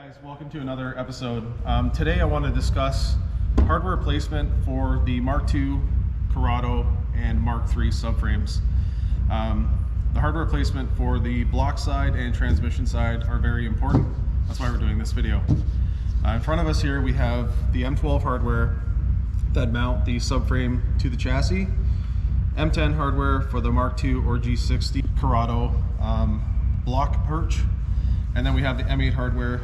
Guys, welcome to another episode. Today I want to discuss hardware replacement for the Mark II, Corrado, and Mark III subframes. The hardware replacement for the block side and transmission side are very important. That's why we're doing this video. In front of us here we have the M12 hardware that mount the subframe to the chassis, M10 hardware for the Mark II or G60 Corrado block perch, and then we have the M8 hardware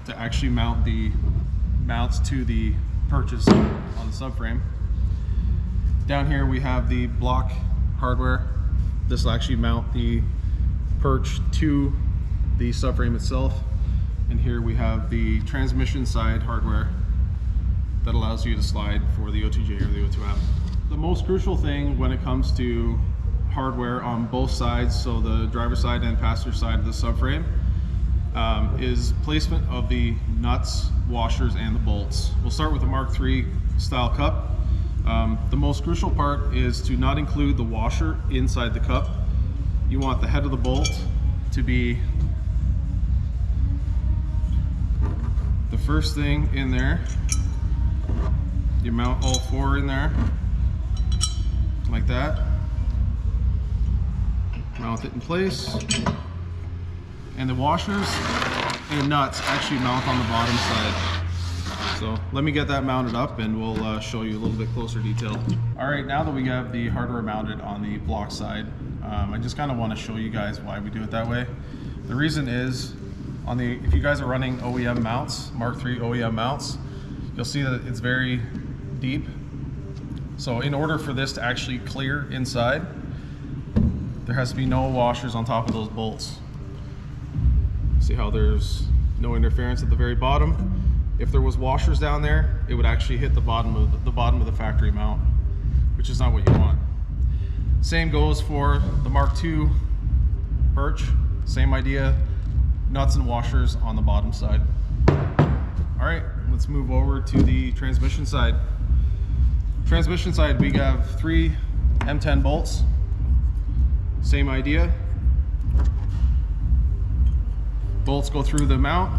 to actually mount the mounts to the perches on the subframe. Down here we have the block hardware. This will actually mount the perch to the subframe itself. And here we have the transmission side hardware that allows you to slide for the O2J or the O2M. The most crucial thing when it comes to hardware on both sides, so the driver side and passenger side of the subframe, is placement of the nuts, washers, and the bolts. We'll start with the Mark III style cup. The most crucial part is to not include the washer inside the cup. You want the head of the bolt to be the first thing in there. You mount all four in there, like that. Mount it in place. And the washers and nuts actually mount on the bottom side. So let me get that mounted up and we'll show you a little bit closer detail. All right, now that we have the hardware mounted on the block side, I just kind of want to show you guys why we do it that way. The reason is, if you guys are running OEM mounts, Mark III OEM mounts, you'll see that it's very deep. So in order for this to actually clear inside, there has to be no washers on top of those bolts. See how there's no interference at the very bottom? If there was washers down there, it would actually hit the bottom of the factory mount, which is not what you want. Same goes for the Mark II perch. Same idea, nuts and washers on the bottom side. All right, let's move over to the transmission side. Transmission side, we have 3 M10 bolts. Same idea. Bolts go through the mount.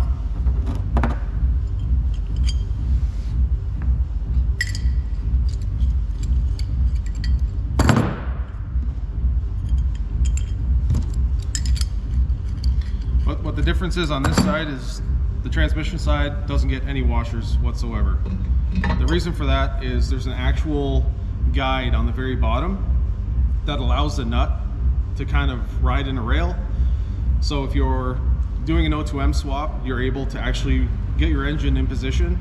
What the difference is on this side is the transmission side doesn't get any washers whatsoever. The reason for that is there's an actual guide on the very bottom that allows the nut to kind of ride in a rail. So if you're doing an O2M swap, you're able to actually get your engine in position,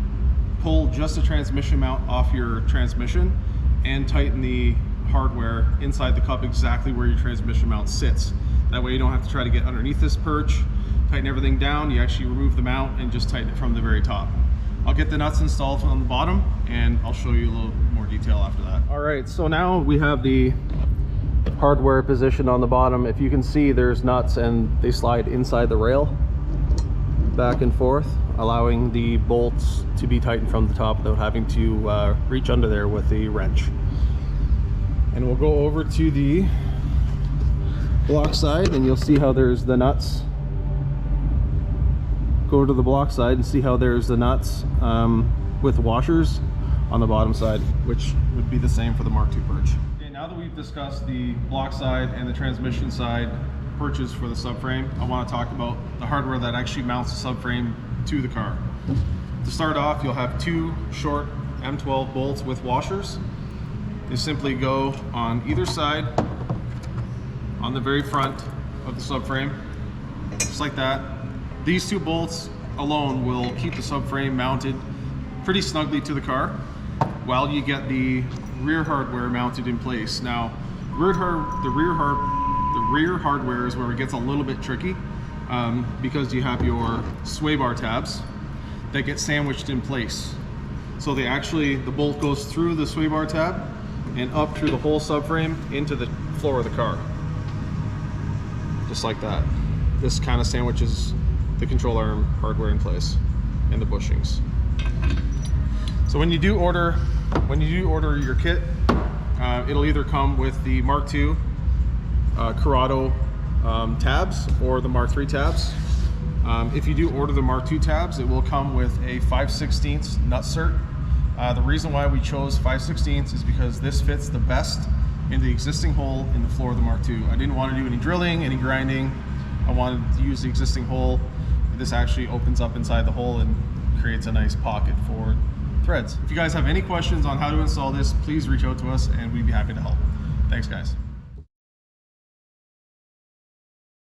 pull just the transmission mount off your transmission, and tighten the hardware inside the cup exactly where your transmission mount sits. That way you don't have to try to get underneath this perch, tighten everything down. You actually remove the mount and just tighten it from the very top. I'll get the nuts installed on the bottom and I'll show you a little more detail after that. All right, so now we have the hardware positioned on the bottom. If you can see, there's nuts and they slide inside the rail back and forth, allowing the bolts to be tightened from the top without having to reach under there with the wrench. And we'll go over to the block side and you'll see how there's the nuts. Go to the block side and see how there's the nuts with washers on the bottom side, which would be the same for the Mark II perch. Okay, now that we've discussed the block side and the transmission side perches for the subframe, I want to talk about the hardware that actually mounts the subframe to the car. To start off, you'll have 2 short M12 bolts with washers. They simply go on either side on the very front of the subframe, just like that. These 2 bolts alone will keep the subframe mounted pretty snugly to the car while you get the rear hardware mounted in place. Now, the rear hardware is where it gets a little bit tricky because you have your sway bar tabs that get sandwiched in place. So the bolt goes through the sway bar tab and up through the whole subframe into the floor of the car, just like that. This kind of sandwiches the control arm hardware in place and the bushings. So when you do order your kit, it'll either come with the Mark II Corrado tabs or the Mark III tabs. If you do order the Mark II tabs, it will come with a 5/16 nut cert. The reason why we chose 5/16 is because this fits the best in the existing hole in the floor of the Mark II. I didn't want to do any drilling, any grinding. I wanted to use the existing hole. This actually opens up inside the hole and creates a nice pocket for threads. If you guys have any questions on how to install this, please reach out to us and we'd be happy to help. Thanks, guys.